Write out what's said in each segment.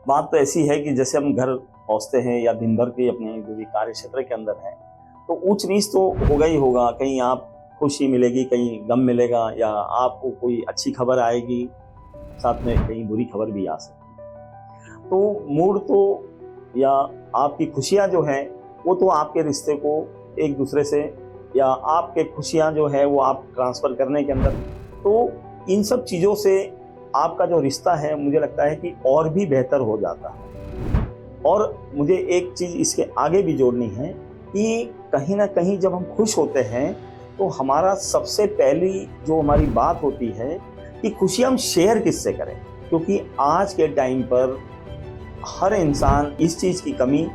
बात तो ऐसी है कि जैसे हम घर पहुंचते हैं या दिन भर के अपने जो भी कार्य क्षेत्र के अंदर है, तो ऊंच नीच तो होगा ही होगा। कहीं आप खुशी मिलेगी, कहीं गम मिलेगा, या आपको कोई अच्छी खबर आएगी, साथ में कहीं बुरी खबर भी आ सकती है। तो मूड तो या आपकी खुशियाँ जो हैं वो तो आपके रिश्ते को एक दूसरे से, या आपके खुशियाँ जो है वो आप ट्रांसफ़र करने के अंदर, तो इन सब चीज़ों से आपका जो रिश्ता है मुझे लगता है कि और भी बेहतर हो जाता है। और मुझे एक चीज़ इसके आगे भी जोड़नी है कि कहीं न कहीं जब हम खुश होते हैं तो हमारा सबसे पहली जो हमारी बात होती है कि खुशी हम शेयर किससे करें। क्योंकि आज के टाइम पर हर इंसान इस चीज़ की कमी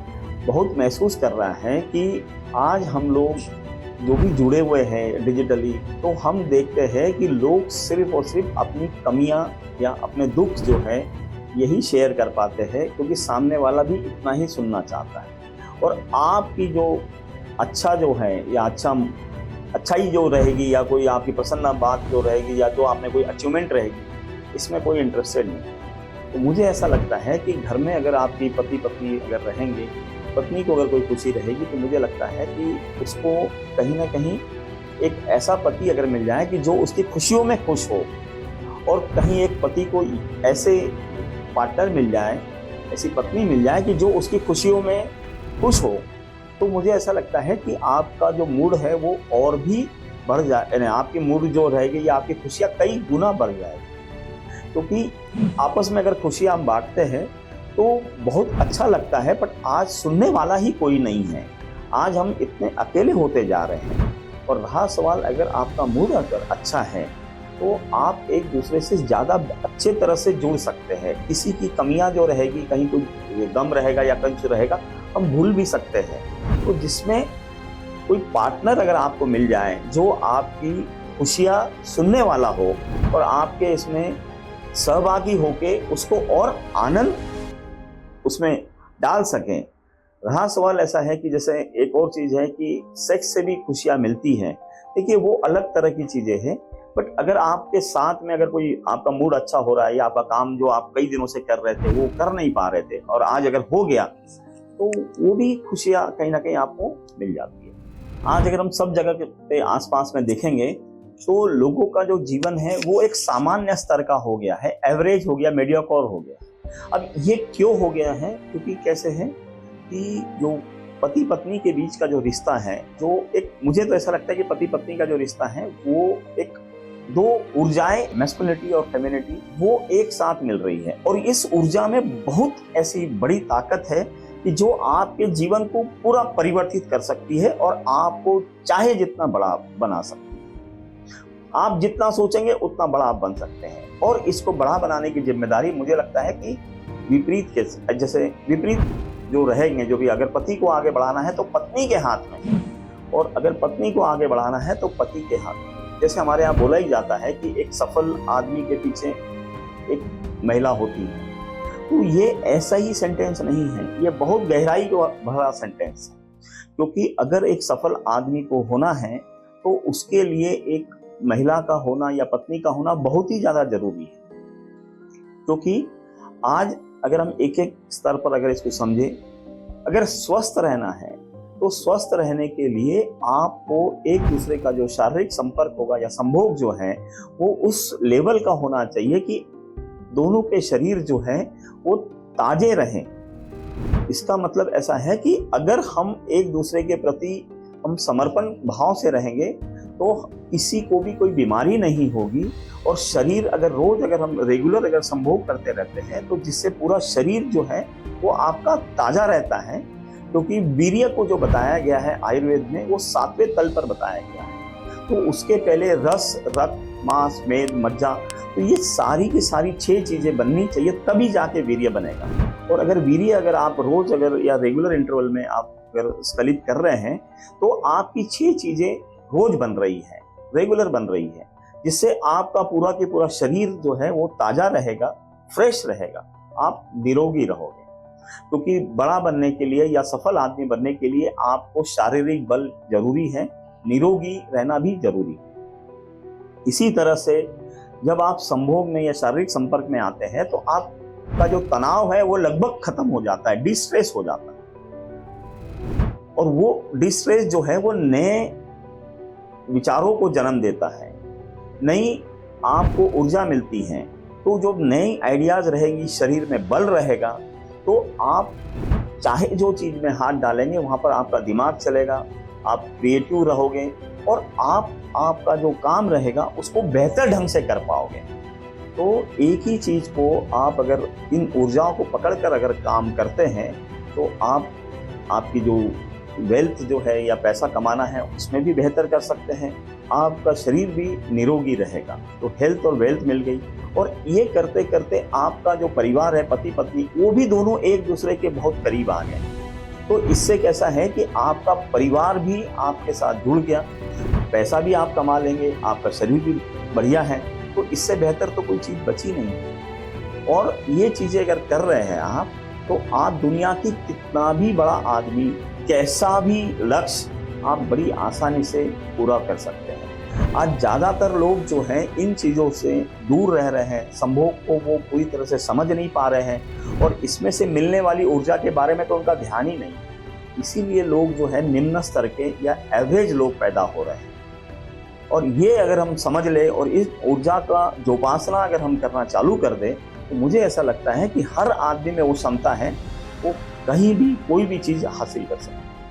बहुत महसूस कर रहा है कि आज हम लोग जो भी जुड़े हुए हैं डिजिटली, तो हम देखते हैं कि लोग सिर्फ़ और सिर्फ अपनी कमियां या अपने दुख जो है यही शेयर कर पाते हैं, क्योंकि सामने वाला भी इतना ही सुनना चाहता है। और आपकी जो अच्छा जो है या अच्छाई जो रहेगी, या कोई आपकी पसंद बात जो रहेगी, या जो आपने कोई अचीवमेंट रहेगी, इसमें कोई इंटरेस्टेड नहीं। तो मुझे ऐसा लगता है कि घर में अगर आपकी पति पत्नी अगर रहेंगे, पत्नी को अगर कोई खुशी रहेगी, तो मुझे लगता है कि उसको कहीं ना कहीं एक ऐसा पति अगर मिल जाए कि जो उसकी खुशियों में खुश हो, और कहीं एक पति को ऐसे पार्टनर मिल जाए, ऐसी पत्नी मिल जाए कि जो उसकी खुशियों में खुश हो, तो मुझे ऐसा लगता है कि आपका जो मूड है वो और भी बढ़ जाए, यानी आपकी मूड जो रहेगी या आपकी खुशियाँ कई गुना बढ़ जाएगी। क्योंकि आपस में अगर खुशियाँ हम बांटते हैं तो बहुत अच्छा लगता है, बट आज सुनने वाला ही कोई नहीं है। आज हम इतने अकेले होते जा रहे हैं। और रहा सवाल, अगर आपका मूड अगर अच्छा है तो आप एक दूसरे से ज़्यादा अच्छे तरह से जुड़ सकते हैं। किसी की कमियां जो रहेगी, कहीं कोई गम रहेगा या कुछ रहेगा, हम भूल भी सकते हैं। तो जिसमें कोई पार्टनर अगर आपको मिल जाए जो आपकी खुशियाँ सुनने वाला हो और आपके इसमें सहभागी होके उसको और आनंद उसमें डाल सकें। रहा सवाल ऐसा है कि जैसे एक और चीज़ है कि सेक्स से भी खुशियाँ मिलती हैं। देखिए वो अलग तरह की चीज़ें हैं, बट अगर आपके साथ में अगर कोई आपका मूड अच्छा हो रहा है, या आपका काम जो आप कई दिनों से कर रहे थे वो कर नहीं पा रहे थे और आज अगर हो गया, तो वो भी खुशियाँ कहीं ना कहीं आपको मिल जाती है। आज अगर हम सब जगह पे आसपास में देखेंगे तो लोगों का जो जीवन है वो एक सामान्य स्तर का हो गया है, एवरेज हो गया, मीडियोकर हो गया। अब ये क्यों हो गया है? क्योंकि कैसे है कि जो पति पत्नी के बीच का जो रिश्ता है, जो एक, मुझे तो ऐसा लगता है कि पति पत्नी का जो रिश्ता है वो एक दो ऊर्जाएं, मैस्कुलिनिटी और फेमिनिटी, वो एक साथ मिल रही है। और इस ऊर्जा में बहुत ऐसी बड़ी ताकत है कि जो आपके जीवन को पूरा परिवर्तित कर सकती है और आपको चाहे जितना बड़ा बना सकती है। आप जितना सोचेंगे उतना बड़ा आप बन सकते हैं। और इसको बड़ा बनाने की जिम्मेदारी मुझे लगता है कि विपरीत के, जैसे विपरीत जो रहेंगे, जो भी, अगर पति को आगे बढ़ाना है तो पत्नी के हाथ में, और अगर पत्नी को आगे बढ़ाना है तो पति के हाथ में। जैसे हमारे यहाँ बोला ही जाता है कि एक सफल आदमी के पीछे एक महिला होती है। तो ये ऐसा ही सेंटेंस नहीं है, ये बहुत गहराई को भरा सेंटेंस है। क्योंकि अगर एक सफल आदमी को होना है तो उसके लिए एक महिला का होना या पत्नी का होना बहुत ही ज़्यादा जरूरी है। क्योंकि आज अगर हम एक एक स्तर पर अगर इसको समझें, अगर स्वस्थ रहना है तो स्वस्थ रहने के लिए आपको एक दूसरे का जो शारीरिक संपर्क होगा या संभोग जो है वो उस लेवल का होना चाहिए कि दोनों के शरीर जो है वो ताजे रहें। इसका मतलब ऐसा है कि अगर हम एक दूसरे के प्रति हम समर्पण भाव से रहेंगे तो किसी को भी कोई बीमारी नहीं होगी। और शरीर अगर रोज अगर हम रेगुलर अगर संभोग करते रहते हैं तो जिससे पूरा शरीर जो है वो आपका ताजा रहता है। क्योंकि वीर्य को जो बताया गया है आयुर्वेद में वो 7वें तल पर बताया गया है। तो उसके पहले रस, रक्त, मांस, मेद, मज्जा, तो ये सारी की सारी 6 चीजें बननी चाहिए, तभी जाके वीर्य बनेगा। और अगर वीर्य अगर आप रोज अगर या रेगुलर इंटरवल में आप अगर स्खलित कर रहे हैं तो आपकी 6 चीजें रोज बन रही है, रेगुलर बन रही है, जिससे आपका पूरा के पूरा शरीर जो है वो ताजा रहेगा, फ्रेश रहेगा, आप निरोगी रहोगे। क्योंकि बड़ा बनने के लिए या सफल आदमी बनने के लिए आपको शारीरिक बल जरूरी है, निरोगी रहना भी जरूरी है। इसी तरह से जब आप संभोग में या शारीरिक संपर्क में आते हैं तो आप का जो तनाव है वो लगभग खत्म हो जाता है, डिस्ट्रेस हो जाता है। और वो डिस्ट्रेस जो है वो नए विचारों को जन्म देता है, नई आपको ऊर्जा मिलती है। तो जो नई आइडियाज रहेगी, शरीर में बल रहेगा, तो आप चाहे जो चीज में हाथ डालेंगे वहां पर आपका दिमाग चलेगा, आप क्रिएटिव रहोगे और आपका जो काम रहेगा उसको बेहतर ढंग से कर पाओगे। तो एक ही चीज को आप अगर इन ऊर्जाओं को पकड़कर अगर काम करते हैं तो आपकी जो वेल्थ जो है या पैसा कमाना है उसमें भी बेहतर कर सकते हैं, आपका शरीर भी निरोगी रहेगा। तो हेल्थ और वेल्थ मिल गई। और ये करते करते आपका जो परिवार है, पति पत्नी, वो भी दोनों एक दूसरे के बहुत करीब आ गए। तो इससे कैसा है कि आपका परिवार भी आपके साथ जुड़ गया, पैसा भी आप कमा लेंगे, आपका शरीर भी बढ़िया है। तो इससे बेहतर तो कोई चीज़ बची नहीं। और ये चीज़ें अगर कर रहे हैं आप, तो आप दुनिया की कितना भी बड़ा आदमी, कैसा भी लक्ष्य आप बड़ी आसानी से पूरा कर सकते हैं। आज ज़्यादातर लोग जो हैं इन चीज़ों से दूर रह रहे हैं, संभोग को वो पूरी तरह से समझ नहीं पा रहे हैं और इसमें से मिलने वाली ऊर्जा के बारे में तो उनका ध्यान ही नहीं। इसीलिए लोग जो है निम्न स्तर के या एवरेज लोग पैदा हो रहे हैं। और ये अगर हम समझ ले और इस ऊर्जा का जो उपासना अगर हम करना चालू कर दें, तो मुझे ऐसा लगता है कि हर आदमी में वो क्षमता है, वो कहीं भी कोई भी चीज़ हासिल कर सकता है।